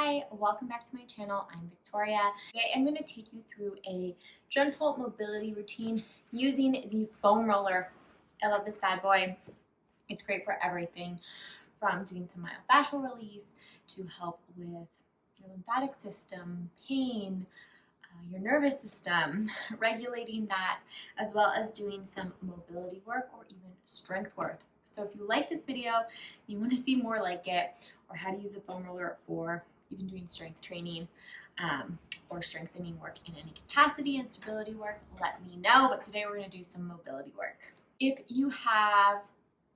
Hi, welcome back to my channel. I'm Victoria. Today I'm going to take you through a gentle mobility routine using the foam roller. I love this bad boy. It's great for everything from doing some myofascial release to help with your lymphatic system, pain, your nervous system, regulating that, as well as doing some mobility work or even strength work. So if you like this video, you want to see more like it, or how to use a foam roller for even doing strength training or strengthening work in any capacity and stability work, let me know. But today we're going to do some mobility work. If you have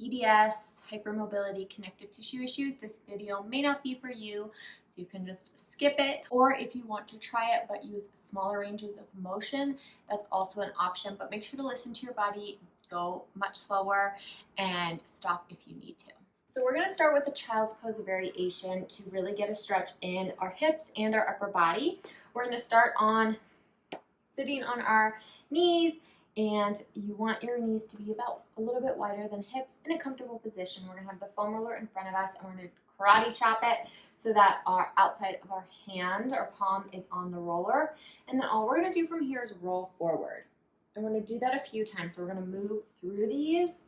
EDS, hypermobility, connective tissue issues, this video may not be for you, so you can just skip it. Or if you want to try it but use smaller ranges of motion, that's also an option, but make sure to listen to your body, go much slower, and stop if you need to. So we're going to start with the child's pose variation to really get a stretch in our hips and our upper body. We're going to start on sitting on our knees, and you want your knees to be about a little bit wider than hips in a comfortable position. We're going to have the foam roller in front of us, and we're going to karate chop it so that our outside of our hand, our palm, is on the roller. And then all we're going to do from here is roll forward. And we're going to do that a few times. So we're going to move through these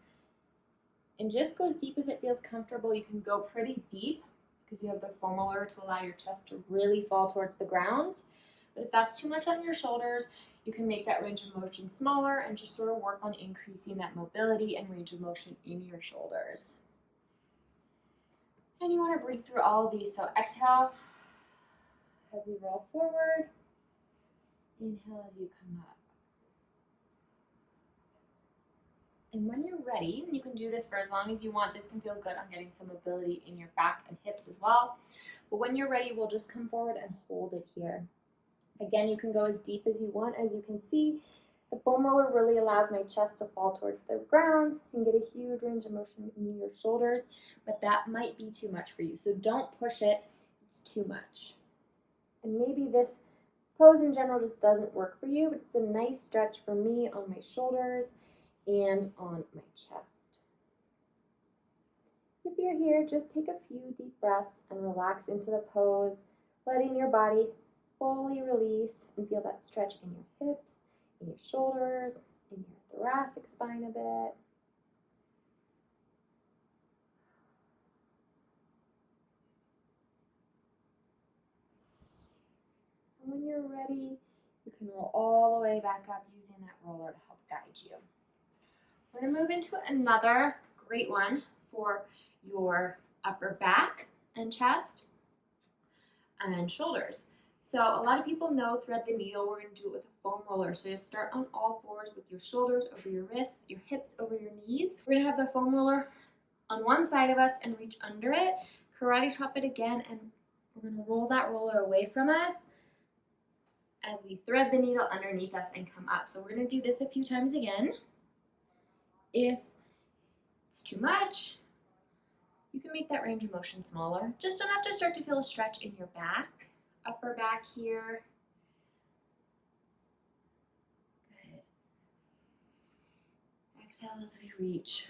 and just go as deep as it feels comfortable. You can go pretty deep because you have the foam roller to allow your chest to really fall towards the ground. But if that's too much on your shoulders, you can make that range of motion smaller and just sort of work on increasing that mobility and range of motion in your shoulders. And you want to breathe through all of these. So exhale as we roll forward. Inhale as you come up. And when you're ready, you can do this for as long as you want. This can feel good on getting some mobility in your back and hips as well. But when you're ready, we'll just come forward and hold it here. Again, you can go as deep as you want. As you can see, the foam roller really allows my chest to fall towards the ground. You can get a huge range of motion in your shoulders, but that might be too much for you. So don't push it. It's too much. And maybe this pose in general just doesn't work for you, but it's a nice stretch for me on my shoulders and on my chest. If you're here, just take a few deep breaths and relax into the pose, letting your body fully release and feel that stretch in your hips, in your shoulders, in your thoracic spine a bit. And when you're ready, you can roll all the way back up using that roller to help guide you. We're going to move into another great one for your upper back and chest and shoulders. So a lot of people know thread the needle. We're going to do it with a foam roller. So you start on all fours with your shoulders over your wrists, your hips over your knees. We're going to have the foam roller on one side of us and reach under it, karate chop it again, and we're going to roll that roller away from us as we thread the needle underneath us and come up. So we're going to do this a few times again. If it's too much, you can make that range of motion smaller. Just enough to start to feel a stretch in your back, upper back here. Good. Exhale as we reach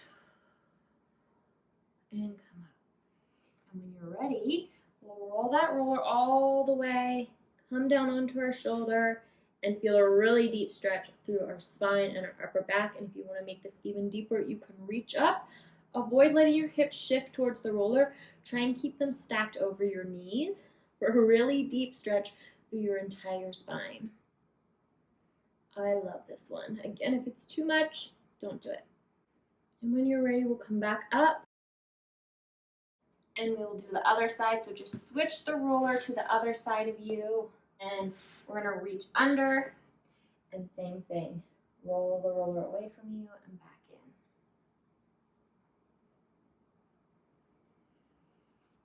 and come up. And when you're ready, we'll roll that roller all the way, come down onto our shoulder, and feel a really deep stretch through our spine and our upper back. And if you want to make this even deeper, you can reach up. Avoid letting your hips shift towards the roller. Try and keep them stacked over your knees for a really deep stretch through your entire spine. I love this one. Again, if it's too much, don't do it. And when you're ready, we'll come back up and we will do the other side. So just switch the roller to the other side of you, and we're going to reach under, and same thing. Roll the roller away from you and back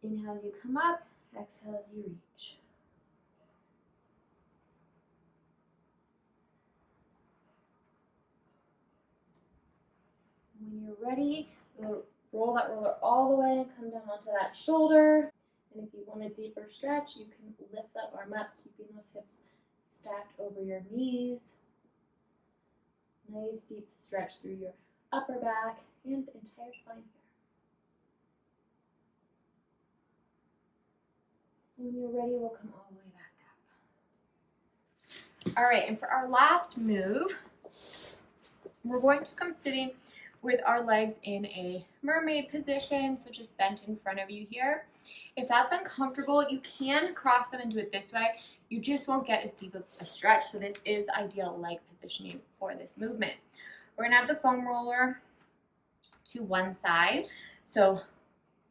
in. Inhale as you come up, exhale as you reach. When you're ready, we'll roll that roller all the way and come down onto that shoulder. And if you want a deeper stretch, you can lift that arm up, keeping those hips stacked over your knees. Nice deep stretch through your upper back and entire spine here. When you're ready, we'll come all the way back up. All right, and for our last move, we're going to come sitting with our legs in a mermaid position, so just bent in front of you here. If that's uncomfortable, you can cross them and do it this way. You just won't get as deep of a stretch, so this is the ideal leg positioning for this movement. We're gonna have the foam roller to one side, so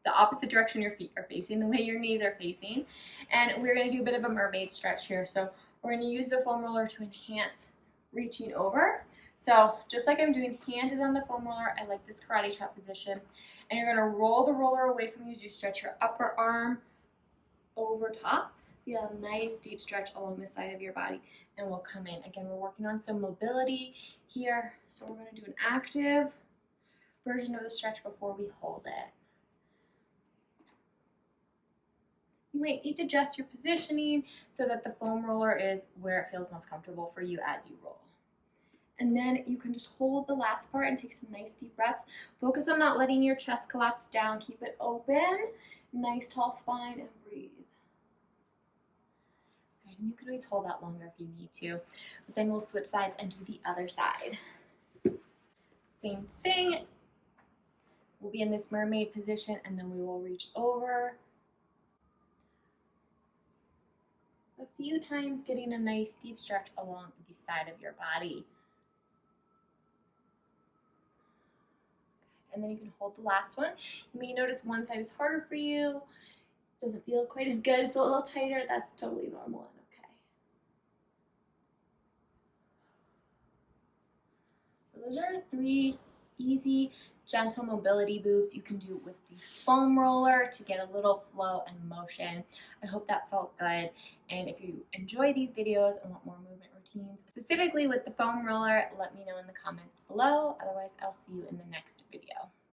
the opposite direction your feet are facing, the way your knees are facing, and we're gonna do a bit of a mermaid stretch here. So we're gonna use the foam roller to enhance reaching over. So just like I'm doing, hand is on the foam roller. I like this karate chop position. And you're gonna roll the roller away from you as you stretch your upper arm over top. Feel a nice deep stretch along the side of your body, and we'll come in. Again, we're working on some mobility here. So we're gonna do an active version of the stretch before we hold it. You might need to adjust your positioning so that the foam roller is where it feels most comfortable for you as you roll. And then you can just hold the last part and take some nice deep breaths. Focus on not letting your chest collapse down. Keep it open. Nice tall spine, and breathe. Good, and you can always hold that longer if you need to. But then we'll switch sides and do the other side. Same thing. We'll be in this mermaid position, and then we will reach over a few times, getting a nice deep stretch along the side of your body. And then you can hold the last one. You may notice one side is harder for you, doesn't feel quite as good, it's a little tighter. That's totally normal and okay. So those are 3 easy, gentle mobility moves you can do with the foam roller to get a little flow and motion. I hope that felt good. And if you enjoy these videos and want more movement routines, specifically with the foam roller, let me know in the comments below. Otherwise, I'll see you in the next video.